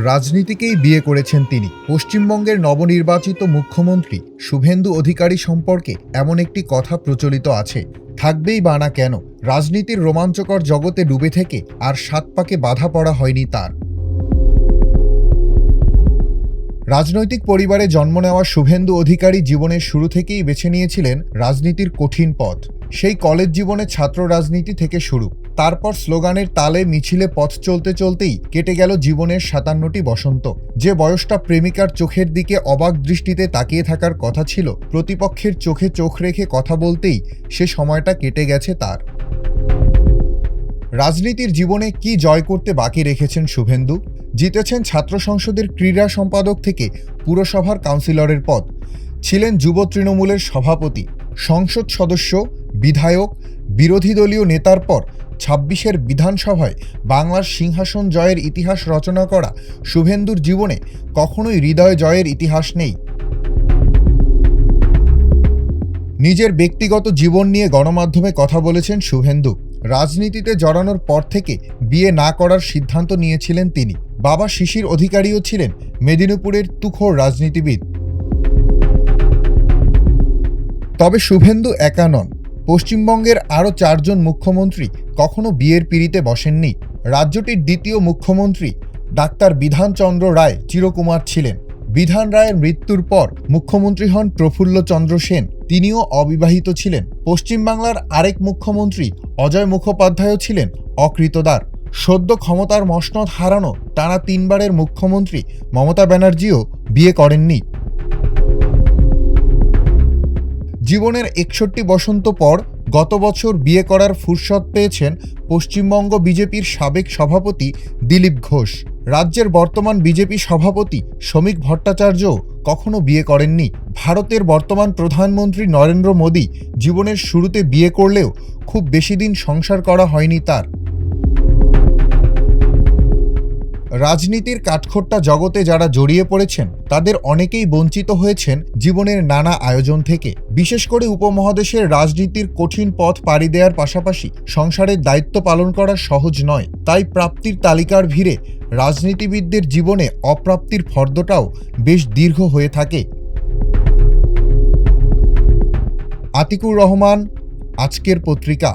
রাজনীতিকেই বিয়ে করেছেন তিনি। পশ্চিমবঙ্গের নবনির্বাচিত মুখ্যমন্ত্রী শুভেন্দু অধিকারী সম্পর্কে এমন একটি কথা প্রচলিত আছে, থাকবেই বা না কেন। রাজনীতির রোমাঞ্চকর জগতে ডুবে থেকে আর সাত পাকে বাধা পড়া হয়নি তার। রাজনৈতিক পরিবারে জন্ম নেওয়া শুভেন্দু অধিকারী জীবনের শুরু থেকেই বেছে নিয়েছিলেন রাজনীতির কঠিন পথ। সেই কলেজ জীবনে ছাত্র রাজনীতি থেকে শুরু, তারপর স্লোগানের তালে মিছিলে পথ চলতে চলতেই কেটে গেল জীবনের ৫৭টি বসন্ত। যে বয়সটা প্রেমিকার চোখের দিকে অবাক দৃষ্টিতে তাকিয়ে থাকার কথা ছিল, প্রতিপক্ষের চোখে চোখ রেখে কথা বলতেই সে সময়টা কেটে গেছে তার। রাজনীতির জীবনে কি জয় করতে বাকি রেখেছেন শুভেন্দু? জিতেছেন ছাত্র সংসদের ক্রীড়া সম্পাদক থেকে পুরসভার কাউন্সিলরের পদ, ছিলেন যুব তৃণমূলের সভাপতি, সংসদ সদস্য, বিধায়ক, বিরোধী দলীয় নেতার পর ২৬-এর বিধানসভায় বাংলার সিংহাসন জয়ের ইতিহাস রচনা করা শুভেন্দুর জীবনে কখনোই হৃদয় জয়ের ইতিহাস নেই। নিজের ব্যক্তিগত জীবন নিয়ে গণমাধ্যমে কথা বলেছেন শুভেন্দু। রাজনীতিতে জড়ানোর পর থেকে বিয়ে না করার সিদ্ধান্ত নিয়েছিলেন তিনি। বাবা শিশির অধিকারীও ছিলেন মেদিনীপুরের তুখোড় রাজনীতিবিদ। তবে শুভেন্দু একা নন। পশ্চিমবঙ্গের আরও ৪ জন মুখ্যমন্ত্রী কখনো বিয়ের পিঁড়িতে বসেননি। রাজ্যটির দ্বিতীয় মুখ্যমন্ত্রী ডাক্তার বিধানচন্দ্র রায় চিরকুমার ছিলেন। বিধান রায়ের মৃত্যুর পর মুখ্যমন্ত্রী হন প্রফুল্লচন্দ্র সেন, তিনিও অবিবাহিত ছিলেন। পশ্চিমবাংলার আরেক মুখ্যমন্ত্রী অজয় মুখোপাধ্যায়ও ছিলেন অকৃতদার। সদ্য ক্ষমতার মসনদ হারানো টানা ৩ বারের মুখ্যমন্ত্রী মমতা ব্যানার্জিও বিয়ে করেননি। জীবনের ৬১ বসন্ত পর গত বছর বিয়ে করার ফুরসত পেয়েছেন পশ্চিমবঙ্গ বিজেপির সাবেক সভাপতি দিলীপ ঘোষ। রাজ্যের বর্তমান বিজেপি সভাপতি শ্রমিক ভট্টাচার্যও কখনো বিয়ে করেননি। ভারতের বর্তমান প্রধানমন্ত্রী নরেন্দ্র মোদী জীবনের শুরুতে বিয়ে করলেও খুব বেশি দিন সংসার করা হয়নি তার। রাজনীতির কাঠখোট্টা জগতে যারা জড়িয়ে পড়েছেন তাদের অনেকেই বঞ্চিত হয়েছেন জীবনের নানা আয়োজন থেকে। বিশেষ করে উপমহাদেশের রাজনীতির কঠিন পথ পাড়ি দেওয়ার পাশাপাশি সংসারের দায়িত্ব পালন করা সহজ নয়। তাই প্রাপ্তির তালিকার ভিড়ে রাজনীতিবিদদের জীবনে অপ্রাপ্তির ফর্দটাও বেশ দীর্ঘ হয়ে থাকে। আতিকুর রহমান, আজকের পত্রিকা।